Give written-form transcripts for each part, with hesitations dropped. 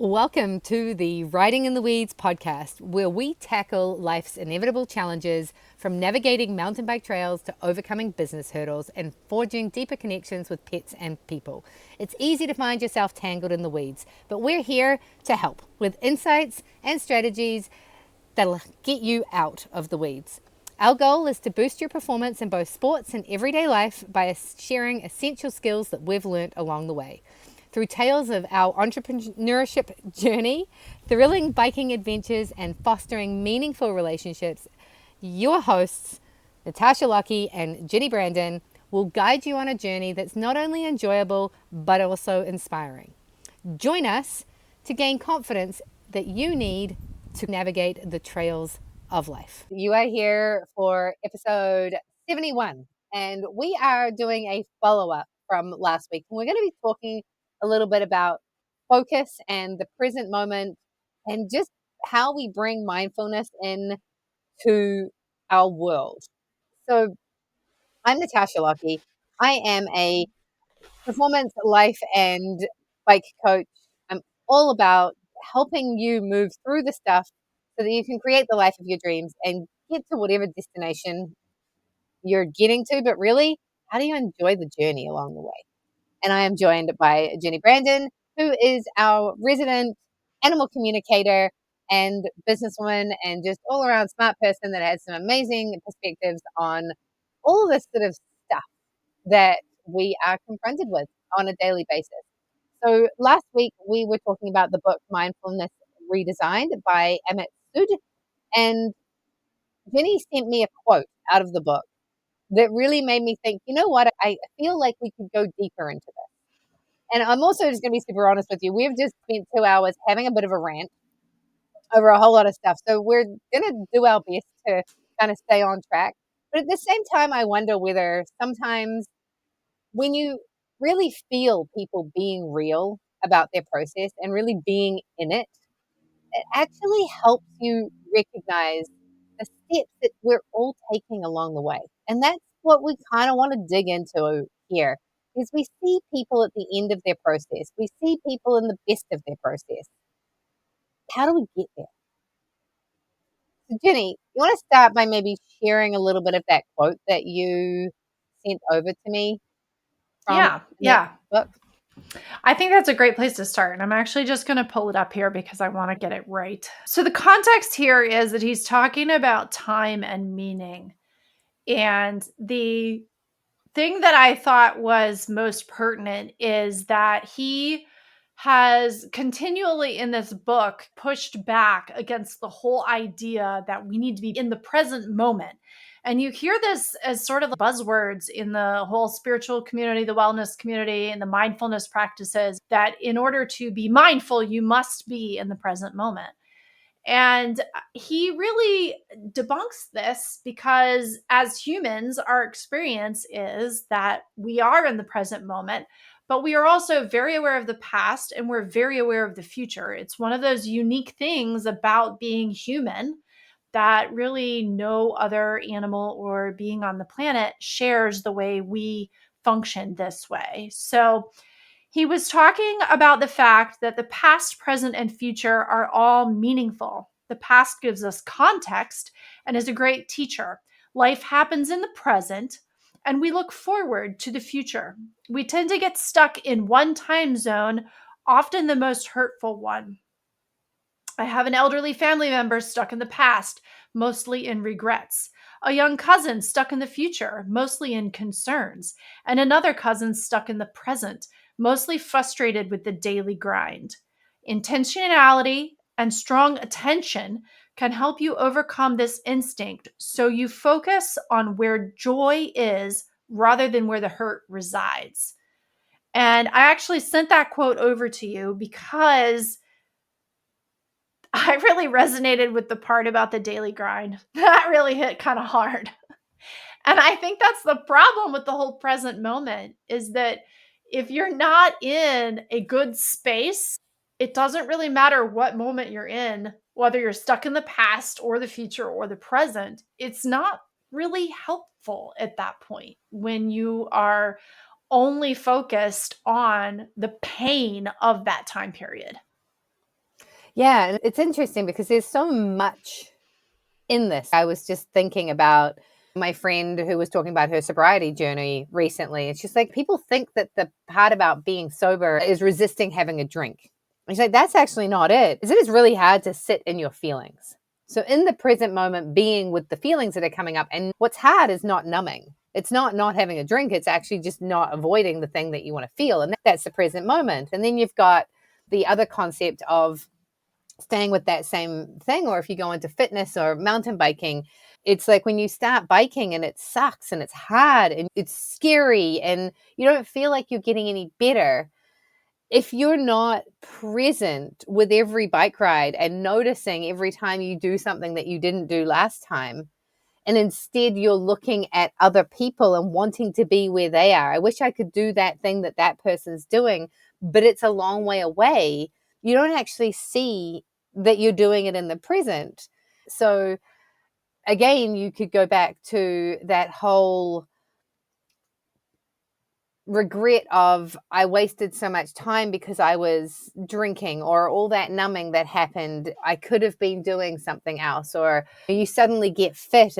Welcome to the Riding in the Weeds podcast, where we tackle life's inevitable challenges, from navigating mountain bike trails to overcoming business hurdles and forging deeper connections with pets and people. It's easy to find yourself tangled in the weeds, but we're here to help with insights and strategies that'll get you out of the weeds. Our goal is to boost your performance in both sports and everyday life by sharing essential skills that we've learnt along the way. Through tales of our entrepreneurship journey, thrilling biking adventures, and fostering meaningful relationships, your hosts, Natasha, Lockey, and Ginny, Branden, will guide you on a journey that's not only enjoyable, but also inspiring. Join us to gain confidence that you need to navigate the trails of life. You are here for episode 71, and we are doing a follow-up from last week. We're going to be talking a little bit about focus and the present moment and just how we bring mindfulness in to our world. So I'm Natasha Lockey. I am a performance, life, and bike coach. I'm all about helping you move through the stuff so that you can create the life of your dreams and get to whatever destination you're getting to. But really, how do you enjoy the journey along the way? And I am joined by Ginny, Branden, who is our resident animal communicator and businesswoman and just all around smart person that has some amazing perspectives on all this sort of stuff that we are confronted with on a daily basis. So last week we were talking about the book Mindfulness Redesigned by Amit Sood, and Jenny sent me a quote out of the book that really made me think, you know what, I feel like we could go deeper into this. And I'm also just going to be super honest with you. We've just spent 2 hours having a bit of a rant over a whole lot of stuff. So we're going to do our best to kind of stay on track. But at the same time, I wonder whether sometimes when you really feel people being real about their process and really being in it, it actually helps you recognize the steps that we're all taking along the way. And that's what we kind of want to dig into here, is we see people at the end of their process. We see people in the best of their process. How do we get there? So Jenny, you want to start by maybe sharing a little bit of that quote that you sent over to me from that book? I think that's a great place to start. And I'm actually just going to pull it up here because I want to get it right. So the context here is that he's talking about time and meaning. And the thing that I thought was most pertinent is that he has continually in this book pushed back against the whole idea that we need to be in the present moment. And you hear this as sort of buzzwords in the whole spiritual community, the wellness community, and the mindfulness practices, that in order to be mindful, you must be in the present moment. And he really debunks this because as humans, our experience is that we are in the present moment, but we are also very aware of the past and we're very aware of the future. It's one of those unique things about being human that really no other animal or being on the planet shares the way we function this way. So, he was talking about the fact that the past, present, and future are all meaningful. The past gives us context and is a great teacher. Life happens in the present, and we look forward to the future. We tend to get stuck in one time zone, often the most hurtful one. I have an elderly family member stuck in the past, mostly in regrets. A young cousin stuck in the future, mostly in concerns. And another cousin stuck in the present, mostly frustrated with the daily grind. Intentionality and strong attention can help you overcome this instinct so you focus on where joy is rather than where the hurt resides. And I actually sent that quote over to you because I really resonated with the part about the daily grind. That really hit kind of hard. And I think that's the problem with the whole present moment is that if you're not in a good space, it doesn't really matter what moment you're in, whether you're stuck in the past or the future or the present. It's not really helpful at that point when you are only focused on the pain of that time period. Yeah, and it's interesting because there's so much in this. I was just thinking about my friend who was talking about her sobriety journey recently. And she's like, people think that the part about being sober is resisting having a drink. And she's like, that's actually not it. It is really hard to sit in your feelings. So in the present moment, being with the feelings that are coming up. And what's hard is not numbing. It's not having a drink. It's actually just not avoiding the thing that you want to feel. And that's the present moment. And then you've got the other concept of staying with that same thing, or if you go into fitness or mountain biking, it's like when you start biking and it sucks and it's hard and it's scary and you don't feel like you're getting any better. If you're not present with every bike ride and noticing every time you do something that you didn't do last time, and instead you're looking at other people and wanting to be where they are. I wish I could do that thing that that person's doing, but it's a long way away. You don't actually see that you're doing it in the present. So again, you could go back to that whole regret of I wasted so much time because I was drinking, or all that numbing that happened. I could have been doing something else. Or you suddenly get fit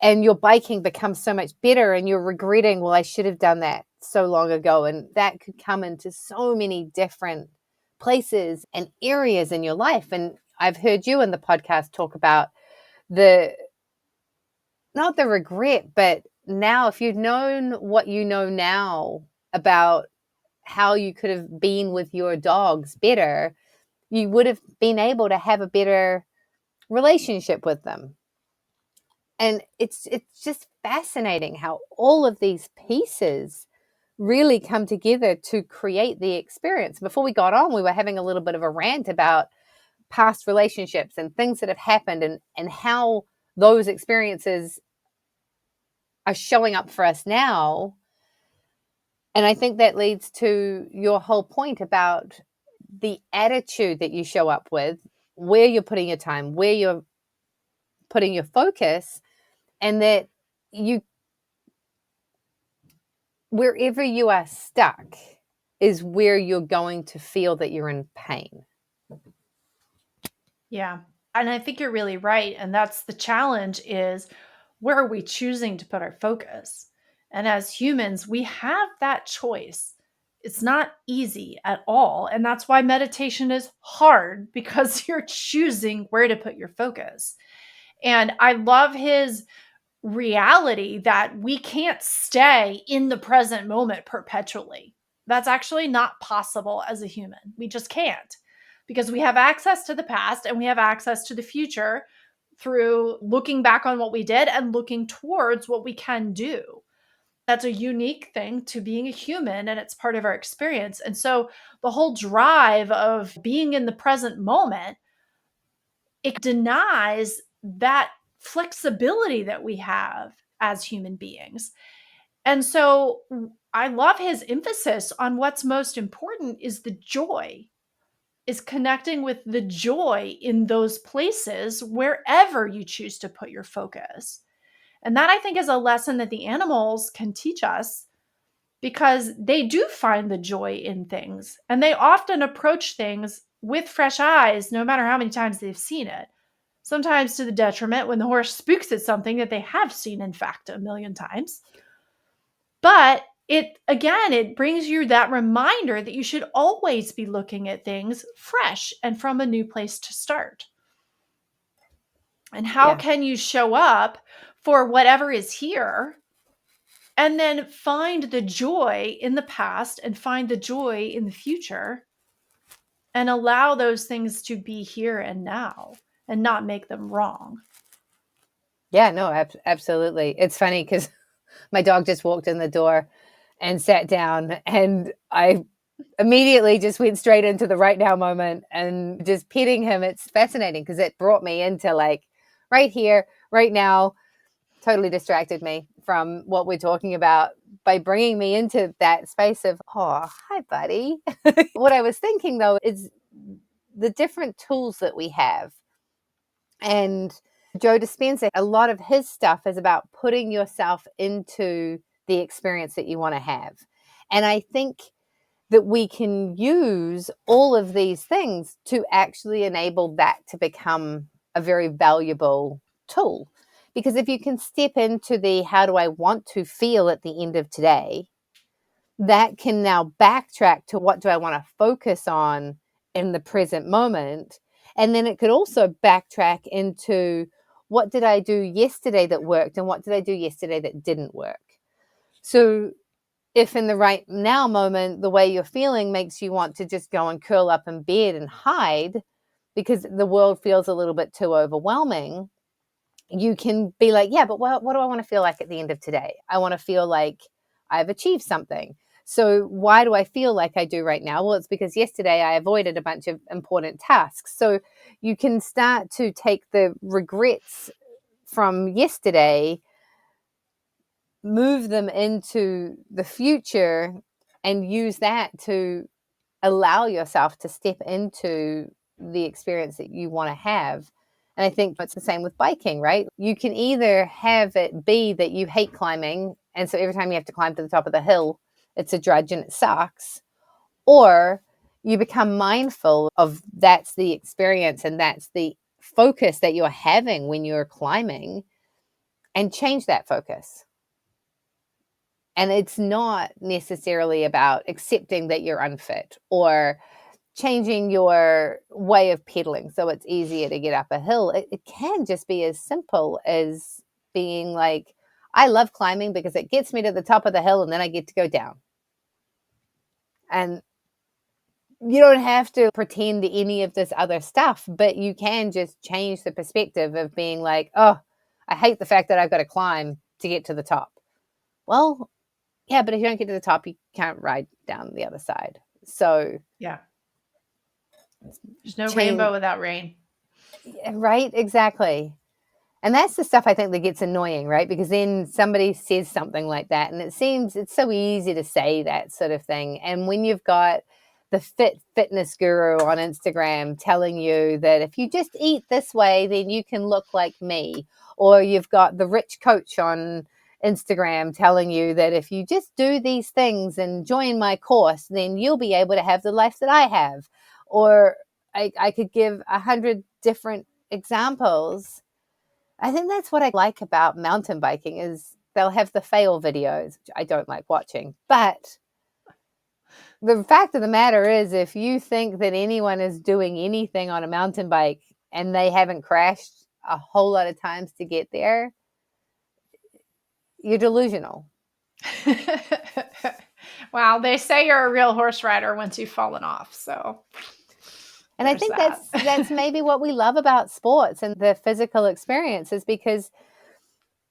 and your biking becomes so much better and you're regretting, well, I should have done that so long ago. And that could come into so many different places and areas in your life. And I've heard you in the podcast talk about the not the regret, but now if you'd known what you know now about how you could have been with your dogs better, you would have been able to have a better relationship with them. And it's just fascinating how all of these pieces really come together to create the experience. Before we got on, we were having a little bit of a rant about past relationships and things that have happened, and how those experiences are showing up for us now. And I think that leads to your whole point about the attitude that you show up with, where you're putting your time, where you're putting your focus, and that you, wherever you are stuck, is where you're going to feel that you're in pain. Yeah. And I think you're really right. And that's the challenge, is where are we choosing to put our focus? And as humans, we have that choice. It's not easy at all. And that's why meditation is hard, because you're choosing where to put your focus. And I love his reality that we can't stay in the present moment perpetually. That's actually not possible as a human. We just can't, because we have access to the past and we have access to the future through looking back on what we did and looking towards what we can do. That's a unique thing to being a human, and it's part of our experience. And so the whole drive of being in the present moment, it denies that flexibility that we have as human beings. And so I love his emphasis on what's most important is the joy, is connecting with the joy in those places wherever you choose to put your focus. And that, I think, is a lesson that the animals can teach us, because they do find the joy in things and they often approach things with fresh eyes, no matter how many times they've seen it. Sometimes to the detriment when the horse spooks at something that they have seen, in fact, a million times. But it brings you that reminder that you should always be looking at things fresh and from a new place to start. And how Yeah. can you show up for whatever is here, and then find the joy in the past and find the joy in the future, and allow those things to be here and now and not make them wrong? Yeah, no, absolutely. It's funny because my dog just walked in the door and sat down, and I immediately just went straight into the right now moment and just petting him. It's fascinating because it brought me into like right here, right now, totally distracted me from what we're talking about by bringing me into that space of, oh, hi, buddy. What I was thinking though is the different tools that we have. And Joe Dispenza, a lot of his stuff is about putting yourself into the experience that you want to have. And I think that we can use all of these things to actually enable that to become a very valuable tool. Because if you can step into the how do I want to feel at the end of today, that can now backtrack to what do I want to focus on in the present moment. And then it could also backtrack into what did I do yesterday that worked and what did I do yesterday that didn't work. So if in the right now moment, the way you're feeling makes you want to just go and curl up in bed and hide because the world feels a little bit too overwhelming, you can be like, yeah, but what do I want to feel like at the end of today? I want to feel like I've achieved something. So why do I feel like I do right now? Well, it's because yesterday I avoided a bunch of important tasks. So you can start to take the regrets from yesterday, move them into the future, and use that to allow yourself to step into the experience that you want to have. And I think it's the same with biking, right? You can either have it be that you hate climbing, and so every time you have to climb to the top of the hill, it's a drudge and it sucks, or you become mindful of that's the experience and that's the focus that you're having when you're climbing, and change that focus. And it's not necessarily about accepting that you're unfit or changing your way of pedaling so it's easier to get up a hill. It can just be as simple as being like, I love climbing because it gets me to the top of the hill and then I get to go down. And you don't have to pretend any of this other stuff, but you can just change the perspective of being like, oh, I hate the fact that I've got to climb to get to the top. Well, yeah, but if you don't get to the top, you can't ride down the other side. So yeah. There's no rainbow without rain. Right, exactly. And that's the stuff I think that gets annoying, right? Because then somebody says something like that, and it seems it's so easy to say that sort of thing. And when you've got the fitness guru on Instagram telling you that if you just eat this way, then you can look like me, or you've got the rich coach on Instagram telling you that if you just do these things and join my course, then you'll be able to have the life that I have. Or I could give 100 different examples. I think that's what I like about mountain biking is they'll have the fail videos, which I don't like watching. But the fact of the matter is, if you think that anyone is doing anything on a mountain bike and they haven't crashed a whole lot of times to get there, you're delusional. Wow, they say you're a real horse rider once you've fallen off. So, and I think that's maybe what we love about sports and the physical experience is because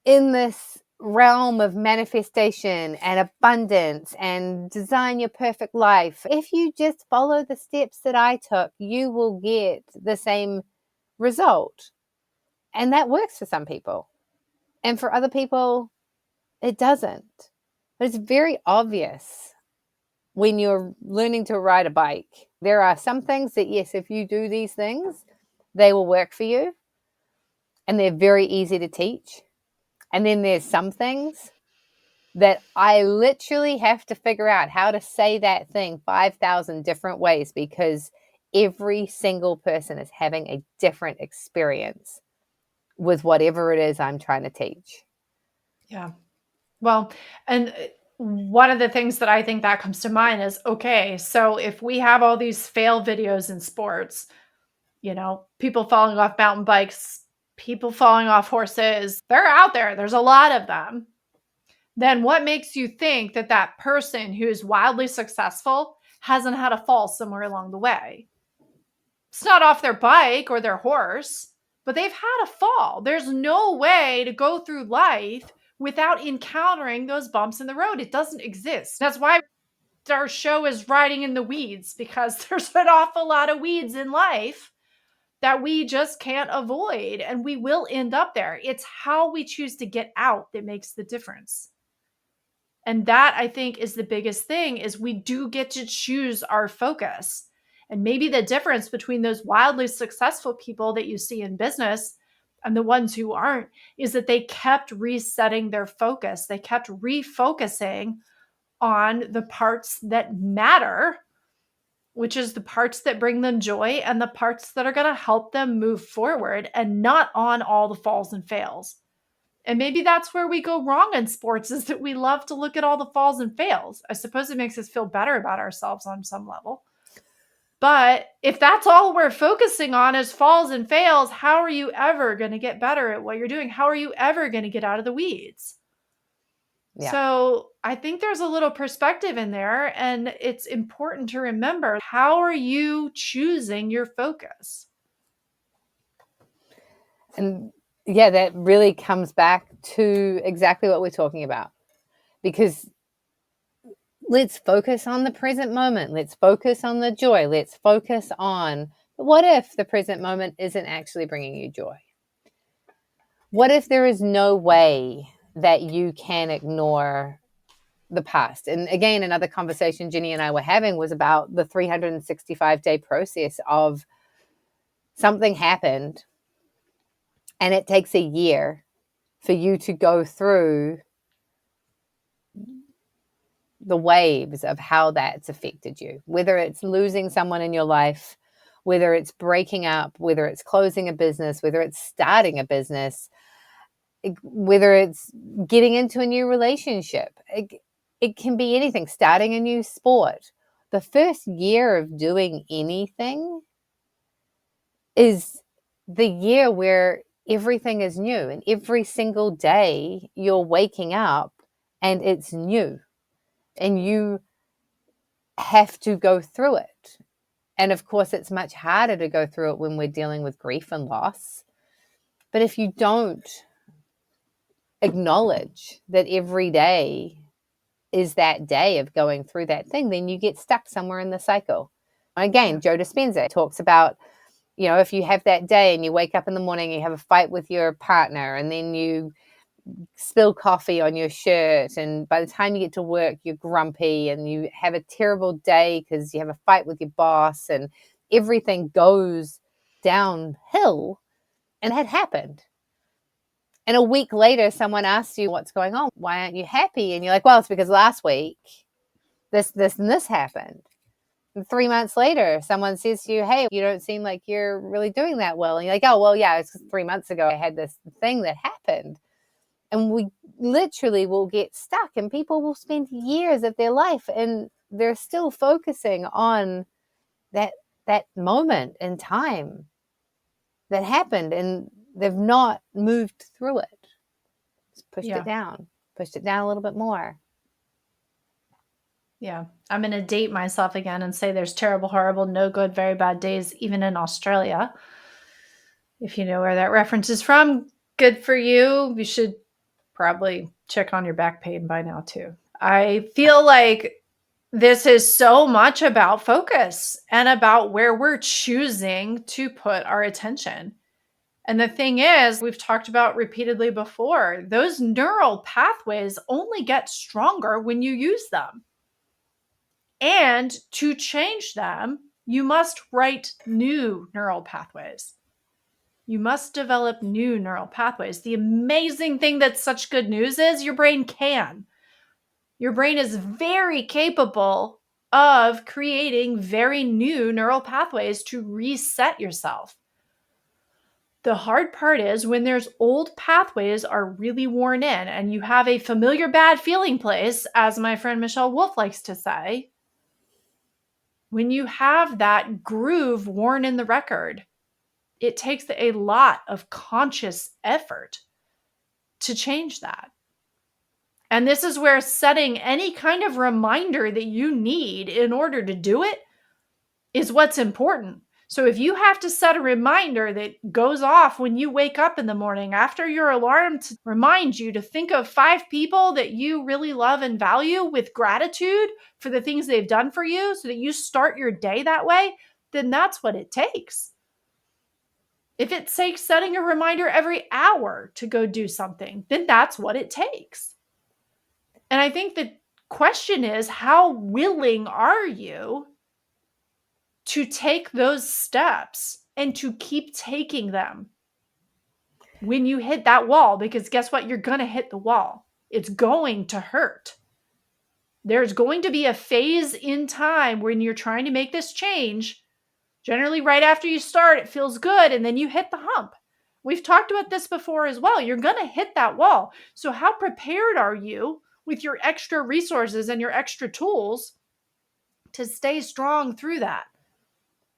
in this realm of manifestation and abundance and design your perfect life, if you just follow the steps that I took, you will get the same result. And that works for some people. And for other people, it doesn't. But it's very obvious when you're learning to ride a bike. There are some things that, yes, if you do these things, they will work for you. And they're very easy to teach. And then there's some things that I literally have to figure out how to say that thing 5,000 different ways because every single person is having a different experience with whatever it is I'm trying to teach. Yeah. Well, and one of the things that I think that comes to mind is, okay, so if we have all these fail videos in sports, people falling off mountain bikes, people falling off horses, they're out there. There's a lot of them. Then what makes you think that that person who's wildly successful hasn't had a fall somewhere along the way? It's not off their bike or their horse, but they've had a fall. There's no way to go through life without encountering those bumps in the road. It doesn't exist. That's why our show is Riding in the Weeds, because there's an awful lot of weeds in life that we just can't avoid, and we will end up there. It's how we choose to get out that makes the difference. And that, I think, is the biggest thing, is we do get to choose our focus. And maybe the difference between those wildly successful people that you see in business and the ones who aren't is that they kept resetting their focus. They kept refocusing on the parts that matter, which is the parts that bring them joy and the parts that are going to help them move forward, and not on all the falls and fails. And maybe that's where we go wrong in sports, is that we love to look at all the falls and fails. I suppose it makes us feel better about ourselves on some level. But if that's all we're focusing on is falls and fails, how are you ever going to get better at what you're doing? How are you ever going to get out of the weeds? Yeah. So I think there's a little perspective in there, and it's important to remember, how are you choosing your focus? And yeah, that really comes back to exactly what we're talking about. Because let's focus on the present moment. Let's focus on the joy. Let's focus on, what if the present moment isn't actually bringing you joy? What if there is no way that you can ignore the past? And again, another conversation Ginny and I were having was about the 365-day process of something happened and it takes a year for you to go through the waves of how that's affected you, whether it's losing someone in your life, whether it's breaking up, whether it's closing a business, whether it's starting a business, whether it's getting into a new relationship. It can be anything, starting a new sport. The first year of doing anything is the year where everything is new, and every single day you're waking up and it's new, and you have to go through it. And of course, it's much harder to go through it when we're dealing with grief and loss. But if you don't acknowledge that every day is that day of going through that thing, then you get stuck somewhere in the cycle. Again, Joe Dispenza talks about, if you have that day and you wake up in the morning, you have a fight with your partner, and then you spill coffee on your shirt, and by the time you get to work, you're grumpy and you have a terrible day because you have a fight with your boss and everything goes downhill. And it had happened. And a week later, someone asks you what's going on. Why aren't you happy? And you're like, well, it's because last week this, and this happened. And 3 months later, someone says to you, hey, you don't seem like you're really doing that well. And you're like, oh, well, yeah, it's 3 months ago I had this thing that happened. And we literally will get stuck, and people will spend years of their life and they're still focusing on that moment in time that happened, and they've not moved through it. Just pushed it down a little bit more. Yeah. I'm going to date myself again and say there's terrible, horrible, no good, very bad days, even in Australia. If you know where that reference is from, good for you. You should probably check on your back pain by now too. I feel like this is so much about focus and about where we're choosing to put our attention. And the thing is, we've talked about repeatedly before, those neural pathways only get stronger when you use them. And to change them, you must write new neural pathways. You must develop new neural pathways. The amazing thing that's such good news is your brain can. Your brain is very capable of creating very new neural pathways to reset yourself. The hard part is when there's old pathways are really worn in and you have a familiar bad feeling place, as my friend Michelle Wolf likes to say, when you have that groove worn in the record, it takes a lot of conscious effort to change that. And this is where setting any kind of reminder that you need in order to do it is what's important. So if you have to set a reminder that goes off when you wake up in the morning after your alarm to remind you to think of 5 people that you really love and value with gratitude for the things they've done for you so that you start your day that way, then that's what it takes. If it takes setting a reminder every hour to go do something, then that's what it takes. And I think the question is, how willing are you to take those steps and to keep taking them when you hit that wall? Because guess what? You're going to hit the wall. It's going to hurt. There's going to be a phase in time when you're trying to make this change. Generally, right after you start, it feels good, and then you hit the hump. We've talked about this before as well. You're going to hit that wall. So how prepared are you with your extra resources and your extra tools to stay strong through that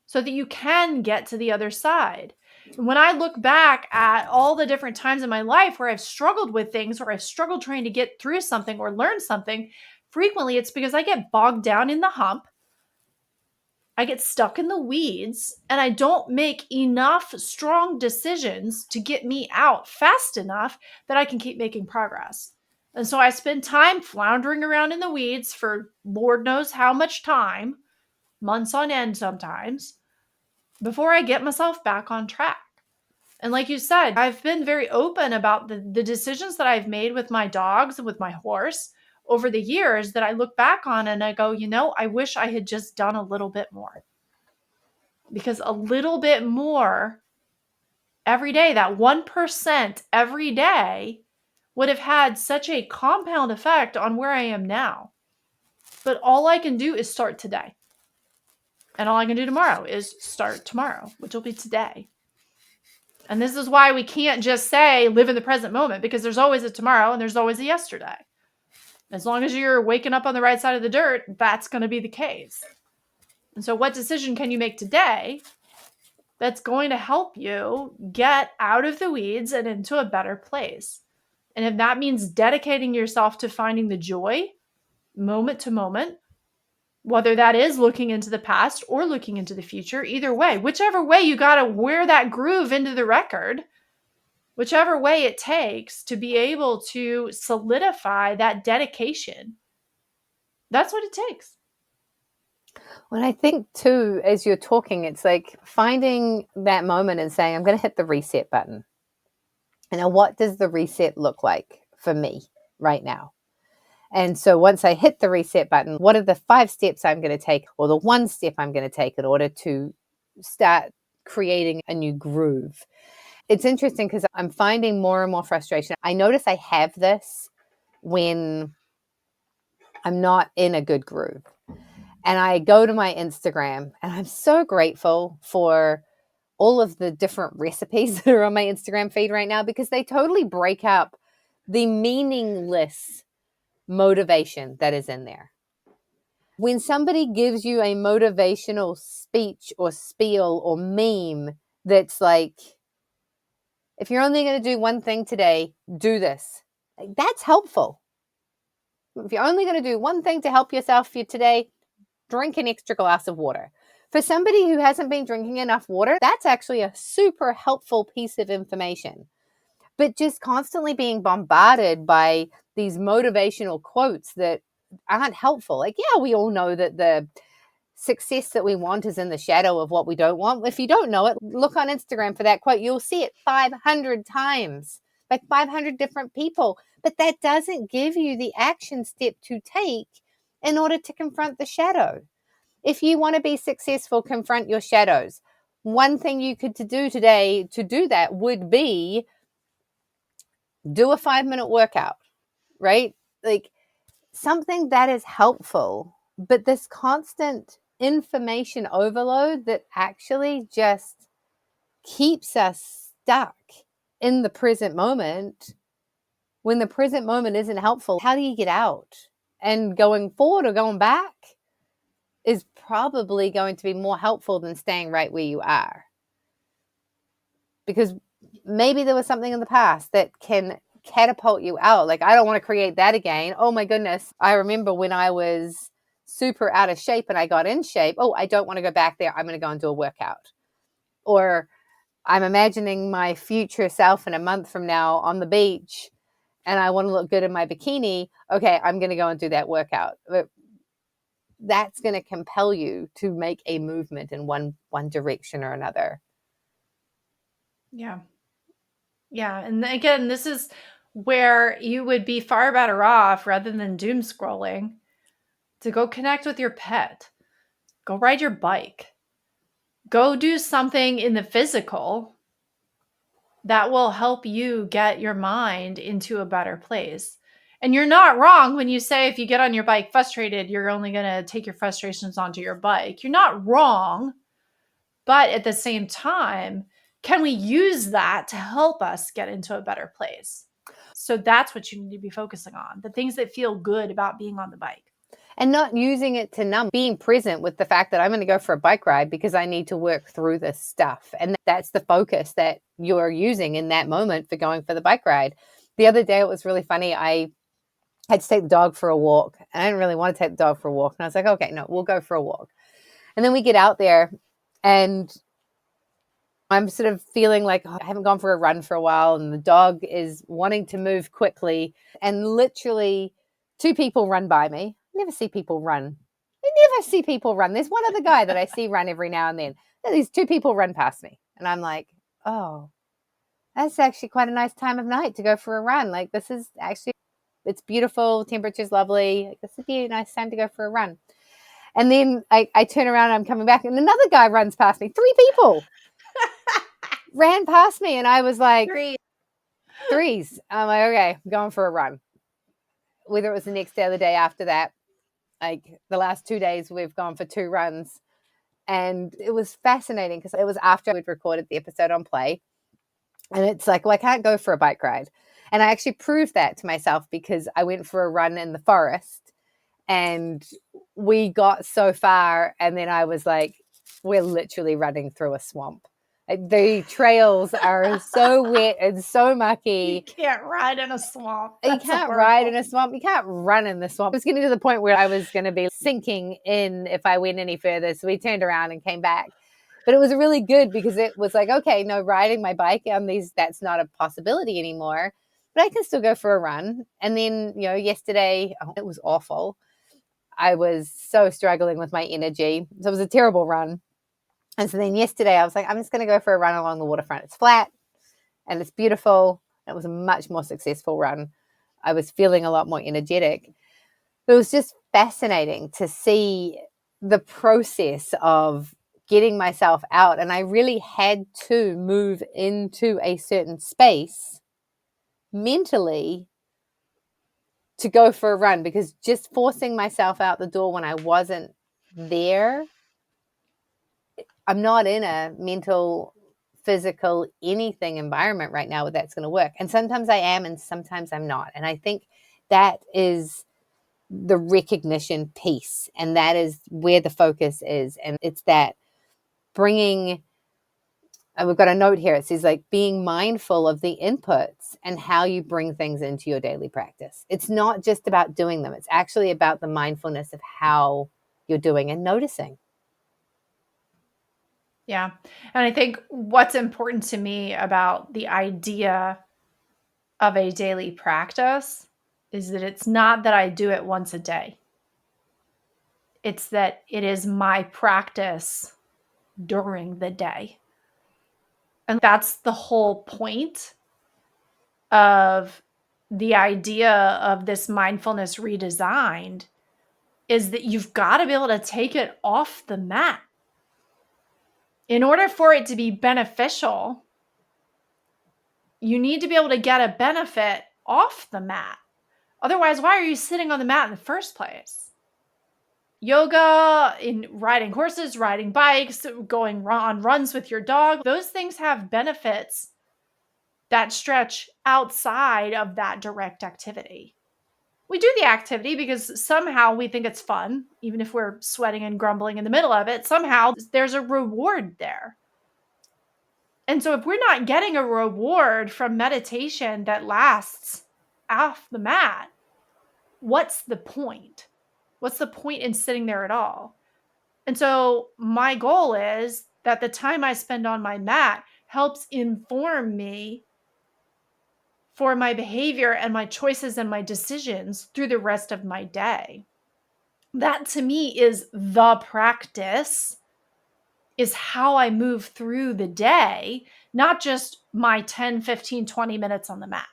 so that you can get to the other side? And when I look back at all the different times in my life where I've struggled with things, or I've struggled trying to get through something or learn something, frequently it's because I get bogged down in the hump. I get stuck in the weeds, and I don't make enough strong decisions to get me out fast enough that I can keep making progress. And so I spend time floundering around in the weeds for Lord knows how much time, months on end sometimes, before I get myself back on track. And like you said, I've been very open about the decisions that I've made with my dogs and with my horse over the years that I look back on and I go, I wish I had just done a little bit more. Because a little bit more every day, that 1% every day, would have had such a compound effect on where I am now. But all I can do is start today. And all I can do tomorrow is start tomorrow, which will be today. And this is why we can't just say live in the present moment, because there's always a tomorrow and there's always a yesterday. As long as you're waking up on the right side of the dirt, that's going to be the case. And so what decision can you make today that's going to help you get out of the weeds and into a better place? And if that means dedicating yourself to finding the joy moment to moment, whether that is looking into the past or looking into the future, either way, whichever way, you got to wear that groove into the record, whichever way it takes to be able to solidify that dedication. That's what it takes. Well, I think too, as you're talking, it's like finding that moment and saying, I'm going to hit the reset button. And now, what does the reset look like for me right now? And so once I hit the reset button, what are the 5 steps I'm going to take, or the 1 step I'm going to take in order to start creating a new groove? It's interesting because I'm finding more and more frustration. I notice I have this when I'm not in a good groove. And I go to my Instagram, and I'm so grateful for all of the different recipes that are on my Instagram feed right now, because they totally break up the meaningless motivation that is in there. When somebody gives you a motivational speech or spiel or meme that's like, if you're only going to do one thing today, do this. That's helpful. If you're only going to do one thing to help yourself for today, drink an extra glass of water. For somebody who hasn't been drinking enough water, that's actually a super helpful piece of information. But just constantly being bombarded by these motivational quotes that aren't helpful. Like, yeah, we all know that the success that we want is in the shadow of what we don't want. If you don't know it, look on Instagram for that quote. You'll see it 500 times, like 500 different people. But that doesn't give you the action step to take in order to confront the shadow. If you want to be successful, confront your shadows. One thing you could do today to do that would be do a 5-minute workout, right? Like something that is helpful, but this constant information overload that actually just keeps us stuck in the present moment. When the present moment isn't helpful, how do you get out? And going forward or going back is probably going to be more helpful than staying right where you are. Because maybe there was something in the past that can catapult you out. Like, I don't want to create that again. Oh my goodness. I remember when I was super out of shape and I got in shape. Oh, I don't want to go back there. I'm going to go and do a workout. Or I'm imagining my future self in a month from now on the beach and I want to look good in my bikini. Okay, I'm going to go and do that workout. But that's going to compel you to make a movement in one direction or another. Yeah. Yeah. And again, this is where you would be far better off, rather than doom scrolling, to go connect with your pet, go ride your bike, go do something in the physical that will help you get your mind into a better place. And you're not wrong when you say if you get on your bike frustrated, you're only going to take your frustrations onto your bike. You're not wrong. But at the same time, can we use that to help us get into a better place? So that's what you need to be focusing on, the things that feel good about being on the bike. And not using it to numb, being present with the fact that I'm going to go for a bike ride because I need to work through this stuff. And that's the focus that you're using in that moment for going for the bike ride. The other day, it was really funny. I had to take the dog for a walk, and I didn't really want to take the dog for a walk. And I was like, okay, no, we'll go for a walk. And then we get out there, and I'm sort of feeling like I haven't gone for a run for a while, and the dog is wanting to move quickly. And literally, two people run by me. I never see people run. I never see people run. There's one other guy that I see run every now and then. These two people run past me, and I'm like, oh, that's actually quite a nice time of night to go for a run. Like, this is actually, it's beautiful. Temperature's lovely. Like, this would be a nice time to go for a run. And then I turn around, and I'm coming back, and another guy runs past me. Three people ran past me, and I was like, threes. I'm like, okay, I'm going for a run. Whether it was the next day or the day after that, like the last 2 days, we've gone for 2 runs. And it was fascinating because it was after we'd recorded the episode on Play. And it's like, well, I can't go for a bike ride. And I actually proved that to myself because I went for a run in the forest, and we got so far. And then I was like, we're literally running through a swamp. The trails are so wet and so mucky. You can't ride in a swamp. You can't ride in a swamp. You can't run in the swamp. It was getting to the point where I was going to be sinking in if I went any further. So we turned around and came back. But it was really good because it was like, okay, no, riding my bike on these, that's not a possibility anymore. But I can still go for a run. And then, yesterday, it was awful. I was so struggling with my energy. So it was a terrible run. And so then yesterday I was like, I'm just going to go for a run along the waterfront. It's flat and it's beautiful. It was a much more successful run. I was feeling a lot more energetic. It was just fascinating to see the process of getting myself out. And I really had to move into a certain space mentally to go for a run, because just forcing myself out the door when I wasn't there, I'm not in a mental, physical, anything environment right now where that's going to work. And sometimes I am and sometimes I'm not. And I think that is the recognition piece, and that is where the focus is. And it's that bringing, we've got a note here. It says like being mindful of the inputs and how you bring things into your daily practice. It's not just about doing them. It's actually about the mindfulness of how you're doing and noticing. Yeah. And I think what's important to me about the idea of a daily practice is that it's not that I do it once a day. It's that it is my practice during the day. And that's the whole point of the idea of this mindfulness redesigned, is that you've got to be able to take it off the mat. In order for it to be beneficial, you need to be able to get a benefit off the mat. Otherwise, why are you sitting on the mat in the first place? Yoga, in riding horses, riding bikes, going on runs with your dog, those things have benefits that stretch outside of that direct activity. We do the activity because somehow we think it's fun, even if we're sweating and grumbling in the middle of it. Somehow there's a reward there. And so if we're not getting a reward from meditation that lasts off the mat, what's the point? What's the point in sitting there at all? And so my goal is that the time I spend on my mat helps inform me for my behavior and my choices and my decisions through the rest of my day. That to me is the practice, is how I move through the day, not just my 10, 15, 20 minutes on the mat.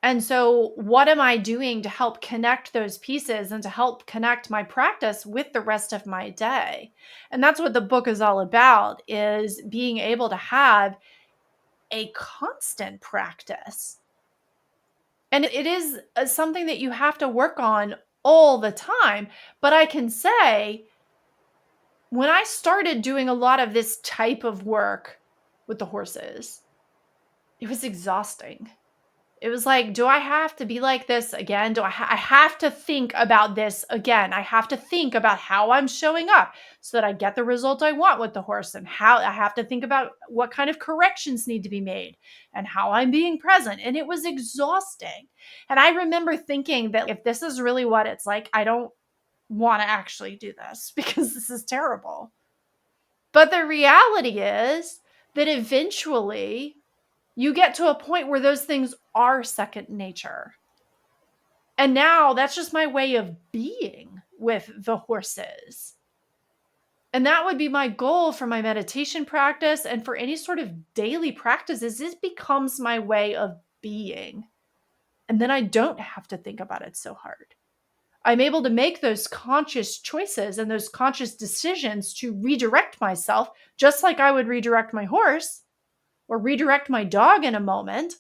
And so what am I doing to help connect those pieces and to help connect my practice with the rest of my day? And that's what the book is all about, is being able to have a constant practice. And it is something that you have to work on all the time. But I can say, when I started doing a lot of this type of work with the horses, it was exhausting. It was like, do I have to be like this again? Do I have to think about this again? I have to think about how I'm showing up so that I get the result I want with the horse, and how I have to think about what kind of corrections need to be made and how I'm being present. And it was exhausting. And I remember thinking that if this is really what it's like, I don't want to actually do this because this is terrible. But the reality is that eventually you get to a point where those things are second nature. And now that's just my way of being with the horses. And that would be my goal for my meditation practice and for any sort of daily practices. It becomes my way of being. And then I don't have to think about it so hard. I'm able to make those conscious choices and those conscious decisions to redirect myself, just like I would redirect my horse or redirect my dog in a moment,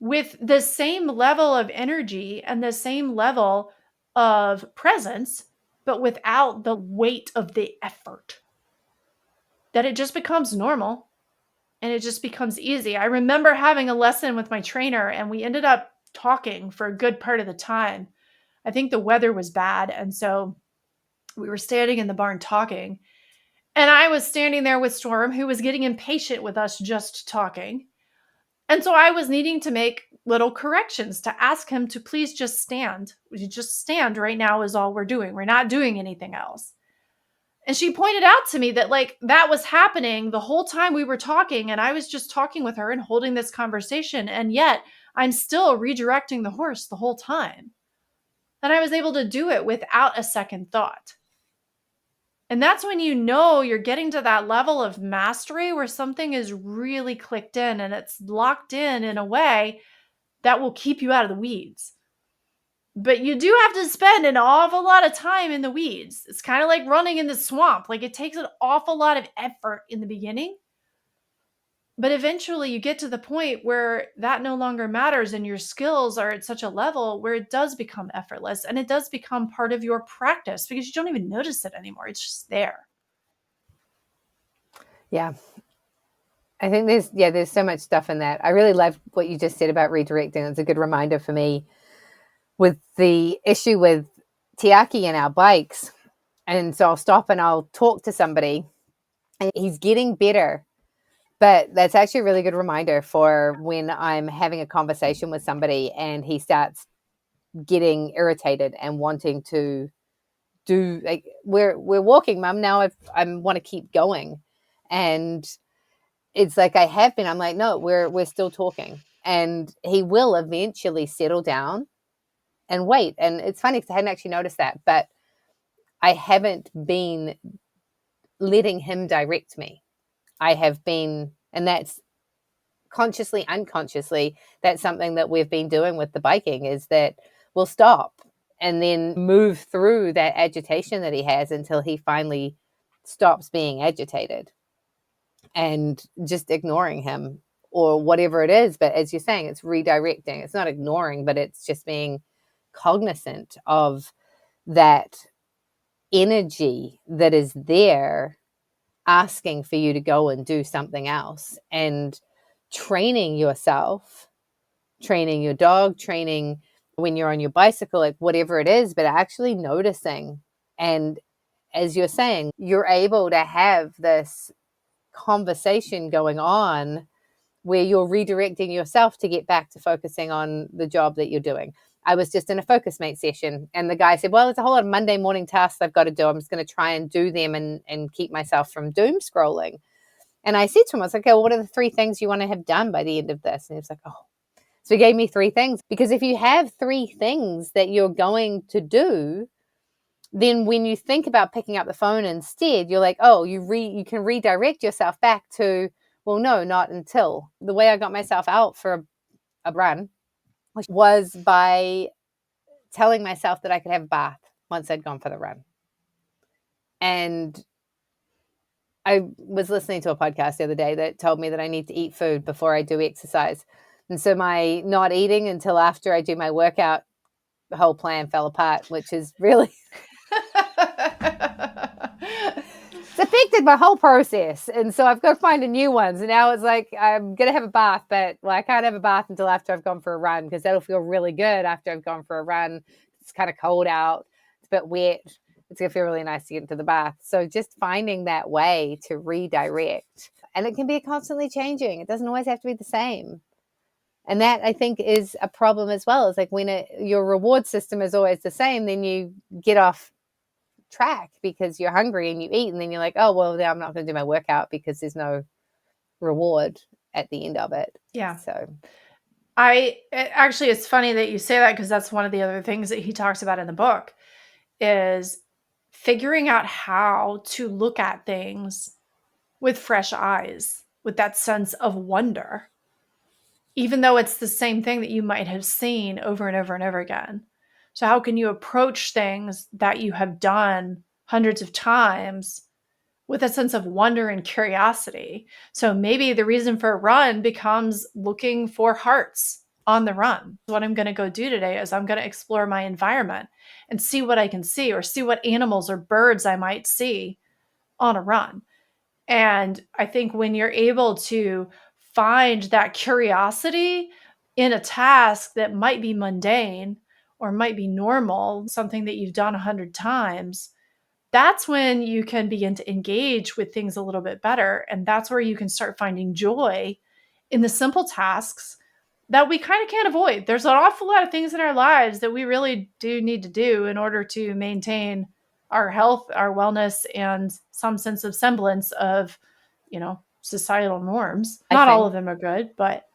with the same level of energy and the same level of presence, but without the weight of the effort. That it just becomes normal and it just becomes easy. I remember having a lesson with my trainer and we ended up talking for a good part of the time. I think the weather was bad. And so we were standing in the barn talking. And I was standing there with Storm, who was getting impatient with us just talking. And so I was needing to make little corrections to ask him to please just stand. Just stand right now is all we're doing. We're not doing anything else. And she pointed out to me that like that was happening the whole time we were talking, and I was just talking with her and holding this conversation, and yet I'm still redirecting the horse the whole time. And I was able to do it without a second thought. And that's when you know you're getting to that level of mastery where something is really clicked in and it's locked in a way that will keep you out of the weeds. But you do have to spend an awful lot of time in the weeds. It's kind of like running in the swamp. Like it takes an awful lot of effort in the beginning. But eventually you get to the point where that no longer matters and your skills are at such a level where it does become effortless and it does become part of your practice because you don't even notice it anymore. It's just there. Yeah. I think there's so much stuff in that. I really love what you just said about redirecting. It's a good reminder for me with the issue with Tiaki and our bikes. And so I'll stop and I'll talk to somebody and he's getting better. But that's actually a really good reminder for when I'm having a conversation with somebody and he starts getting irritated and wanting to do, like, we're walking, Mum. Now I want to keep going. And it's like I have been. I'm like, no, we're still talking. And he will eventually settle down and wait. And it's funny because I hadn't actually noticed that, but I haven't been letting him direct me. I have been, and that's consciously, unconsciously, that's something that we've been doing with the biking is that we'll stop and then move through that agitation that he has until he finally stops being agitated and just ignoring him or whatever it is. But as you're saying, it's redirecting. It's not ignoring, but it's just being cognizant of that energy that is there asking for you to go and do something else, and training yourself, training your dog, training when you're on your bicycle, like whatever it is, but actually noticing. And as you're saying, you're able to have this conversation going on where you're redirecting yourself to get back to focusing on the job that you're doing. I was just in a focus mate session and the guy said, well, there's a whole lot of Monday morning tasks I've got to do. I'm just going to try and do them and keep myself from doom scrolling. And I said to him, I was like, okay, well, what are the 3 things you want to have done by the end of this? And he was like, oh. So he gave me 3 things, because if you have 3 things that you're going to do, then when you think about picking up the phone instead, you're like, oh, you can redirect yourself back to, well, no, not until. The way I got myself out for a run was by telling myself that I could have a bath once I'd gone for the run. And I was listening to a podcast the other day that told me that I need to eat food before I do exercise. And so my not eating until after I do my workout, the whole plan fell apart, which is really it's affected my whole process. And so I've got to find a new one. So now it's like I'm going to have a bath, but I can't have a bath until after I've gone for a run, because that'll feel really good after I've gone for a run. It's kind of cold out. It's a bit wet. It's going to feel really nice to get into the bath. So just finding that way to redirect. And it can be constantly changing. It doesn't always have to be the same. And that, I think, is a problem as well. It's like when your reward system is always the same, then you get off track because you're hungry and you eat, and then you're like, oh, well, now I'm not going to do my workout because there's no reward at the end of it. Yeah. So actually, it's funny that you say that, because that's one of the other things that he talks about in the book is figuring out how to look at things with fresh eyes, with that sense of wonder, even though it's the same thing that you might have seen over and over and over again. So how can you approach things that you have done hundreds of times with a sense of wonder and curiosity? So maybe the reason for a run becomes looking for hearts on the run. What I'm going to go do today is I'm going to explore my environment and see what I can see, or see what animals or birds I might see on a run. And I think when you're able to find that curiosity in a task that might be mundane or might be normal, something that you've done 100 times, that's when you can begin to engage with things a little bit better. And that's where you can start finding joy in the simple tasks that we kind of can't avoid. There's an awful lot of things in our lives that we really do need to do in order to maintain our health, our wellness, and some sense of semblance of, societal norms. Not all of them are good, but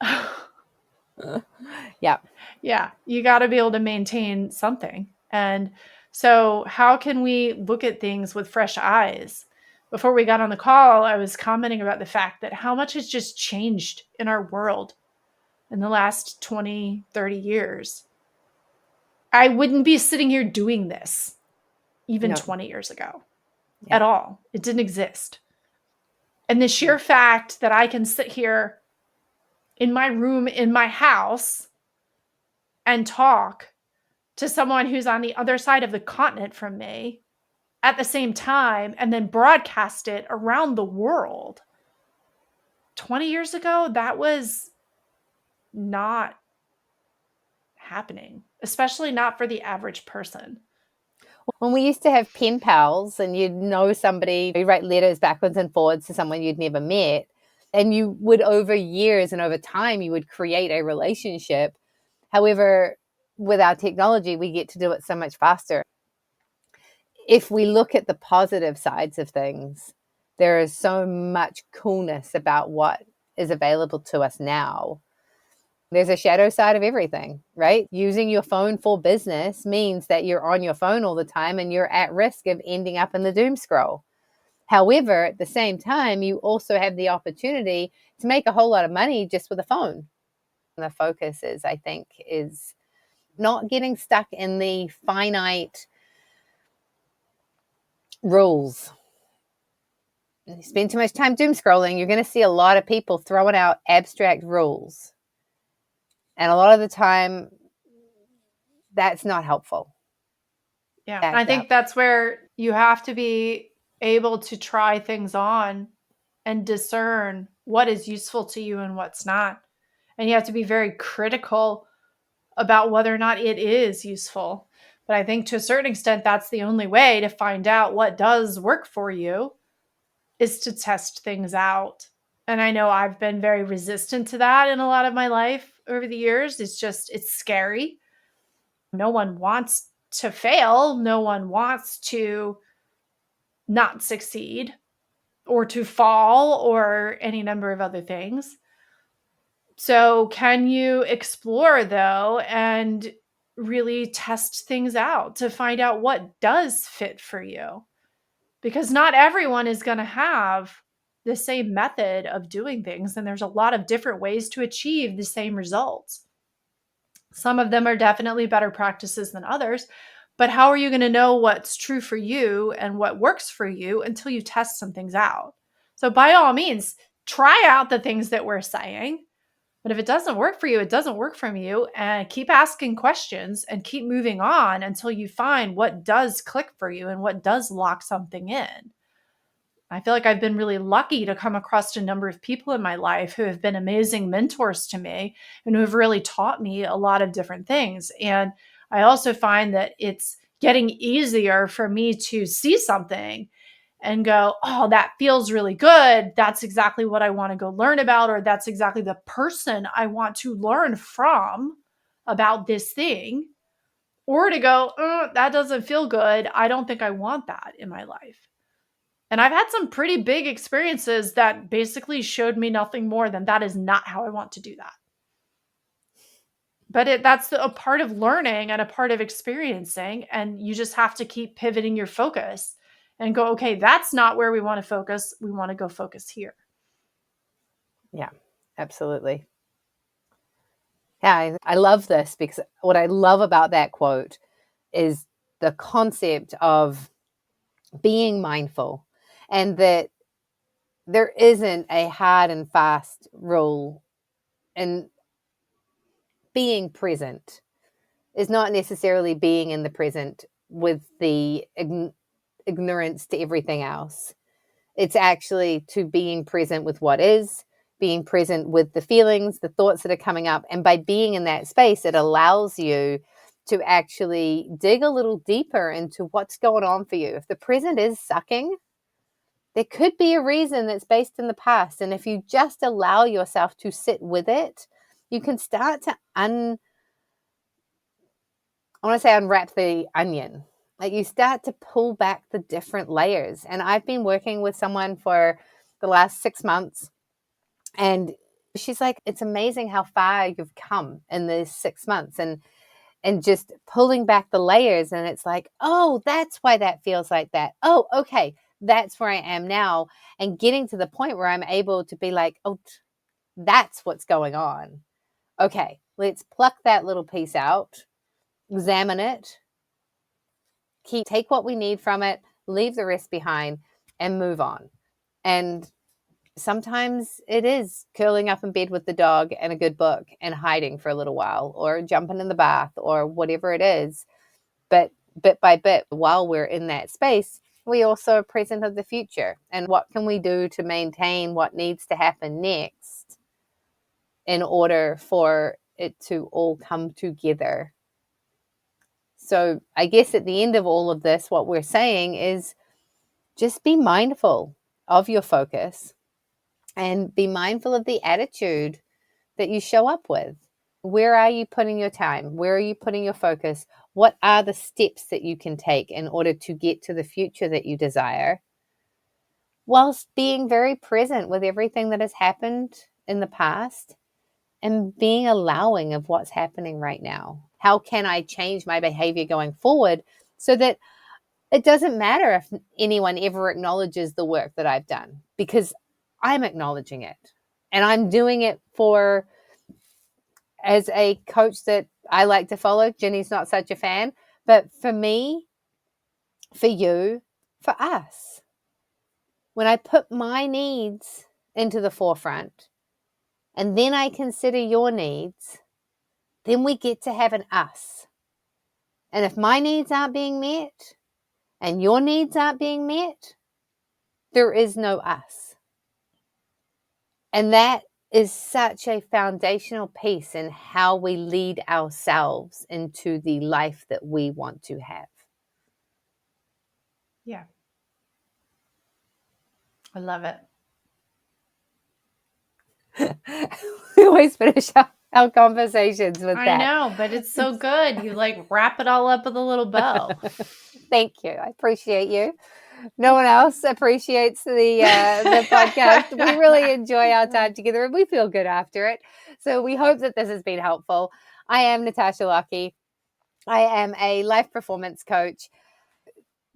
yeah. Yeah, you got to be able to maintain something. And so, how can we look at things with fresh eyes? Before we got on the call, I was commenting about the fact that how much has just changed in our world in the last 20, 30 years. I wouldn't be sitting here doing this even 20 years ago at all. It didn't exist. And the sheer fact that I can sit here in my room, in my house, and talk to someone who's on the other side of the continent from me at the same time, and then broadcast it around the world. 20 years ago, that was not happening, especially not for the average person. When we used to have pen pals and you'd know somebody, you write letters backwards and forwards to someone you'd never met, and you would, over years and over time, you would create a relationship. However, with our technology, we get to do it so much faster. If we look at the positive sides of things, there is so much coolness about what is available to us now. There's a shadow side of everything, right? Using your phone for business means that you're on your phone all the time and you're at risk of ending up in the doom scroll. However, at the same time, you also have the opportunity to make a whole lot of money just with a phone. The focus is, I think, is not getting stuck in the finite rules. You spend too much time doom scrolling, you're going to see a lot of people throwing out abstract rules. And a lot of the time, that's not helpful. Yeah. And I think that's where you have to be able to try things on and discern what is useful to you and what's not. And you have to be very critical about whether or not it is useful. But I think to a certain extent, that's the only way to find out what does work for you, is to test things out. And I know I've been very resistant to that in a lot of my life over the years. It's scary. No one wants to fail. No one wants to not succeed or to fall or any number of other things. So can you explore, though, and really test things out to find out what does fit for you? Because not everyone is going to have the same method of doing things, and there's a lot of different ways to achieve the same results. Some of them are definitely better practices than others, but how are you going to know what's true for you and what works for you until you test some things out? So by all means, try out the things that we're saying, But if it doesn't work for you, it doesn't work for you. And keep asking questions and keep moving on until you find what does click for you and what does lock something in. I feel like I've been really lucky to come across a number of people in my life who have been amazing mentors to me and who have really taught me a lot of different things. And I also find that it's getting easier for me to see something and go, oh, that feels really good. That's exactly what I want to go learn about, or that's exactly the person I want to learn from about this thing. Or to go, that doesn't feel good. I don't think I want that in my life. And I've had some pretty big experiences that basically showed me nothing more than that is not how I want to do that. But that's a part of learning and a part of experiencing. And you just have to keep pivoting your focus and go, okay, that's not where we want to focus. We want to go focus here. Yeah, absolutely. Yeah, I love this because what I love about that quote is the concept of being mindful, and that there isn't a hard and fast rule, and being present is not necessarily being in the present with the ignorance to everything else. It's actually to being present with what is, being present with the feelings, the thoughts that are coming up. And by being in that space, it allows you to actually dig a little deeper into what's going on for you. If the present is sucking, there could be a reason that's based in the past. And if you just allow yourself to sit with it, you can start to unwrap the onion. Like, you start to pull back the different layers. And I've been working with someone for the last 6 months, and she's like, it's amazing how far you've come in these 6 months, and just pulling back the layers. And it's like, oh, that's why that feels like that. Oh, okay, that's where I am now. And getting to the point where I'm able to be like, oh, that's what's going on. Okay, let's pluck that little piece out, examine it, take what we need from it, leave the rest behind, and move on. And sometimes it is curling up in bed with the dog and a good book and hiding for a little while, or jumping in the bath, or whatever it is. But bit by bit, while we're in that space, we also are present of the future. And what can we do to maintain what needs to happen next in order for it to all come together? So I guess at the end of all of this, what we're saying is just be mindful of your focus and be mindful of the attitude that you show up with. Where are you putting your time? Where are you putting your focus? What are the steps that you can take in order to get to the future that you desire, whilst being very present with everything that has happened in the past and being allowing of what's happening right now? How can I change my behavior going forward so that it doesn't matter if anyone ever acknowledges the work that I've done, because I'm acknowledging it, and I'm doing it as a coach that I like to follow. Ginny's not such a fan, but for me, for you, for us, when I put my needs into the forefront and then I consider your needs, then we get to have an us. And if my needs aren't being met and your needs aren't being met, there is no us. And that is such a foundational piece in how we lead ourselves into the life that we want to have. Yeah. I love it. We always finish our conversations with that. I know, but it's so good. You like wrap it all up with a little bow. Thank you. I appreciate you. No one else appreciates the podcast. We really enjoy our time together, and we feel good after it. So we hope that this has been helpful. I am Natasha Lockey. I am a life performance coach.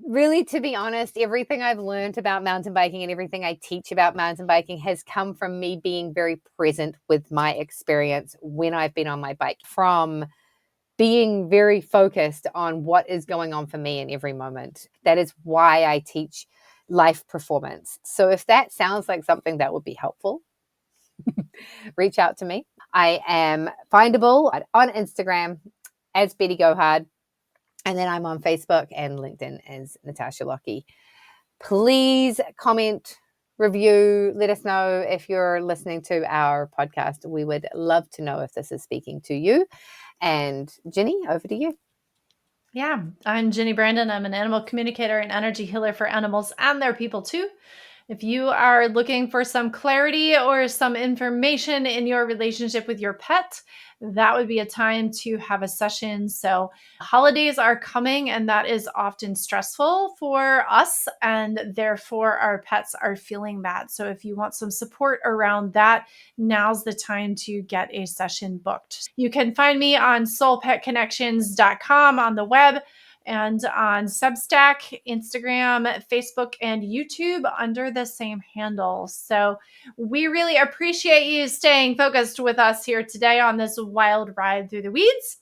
Really, to be honest, everything I've learned about mountain biking and everything I teach about mountain biking has come from me being very present with my experience when I've been on my bike, from being very focused on what is going on for me in every moment. That is why I teach life performance. So if that sounds like something that would be helpful, reach out to me. I am findable on Instagram as Betty Gohard. And then I'm on Facebook and LinkedIn as Natasha Lockey. Please comment, review, let us know if you're listening to our podcast. We would love to know if this is speaking to you. And Ginny, over to you. Yeah, I'm Ginny Branden. I'm an animal communicator and energy healer for animals and their people too. If you are looking for some clarity or some information in your relationship with your pet, that would be a time to have a session. So, holidays are coming, and that is often stressful for us, and therefore our pets are feeling that. So, if you want some support around that, now's the time to get a session booked. You can find me on soulpetconnections.com on the web, and on Substack, Instagram, Facebook, and YouTube under the same handle. So we really appreciate you staying focused with us here today on this wild ride through the weeds.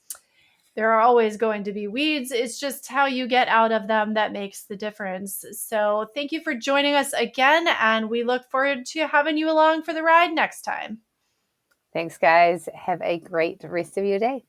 There are always going to be weeds. It's just how you get out of them that makes the difference. So thank you for joining us again, and we look forward to having you along for the ride next time. Thanks, guys. Have a great rest of your day.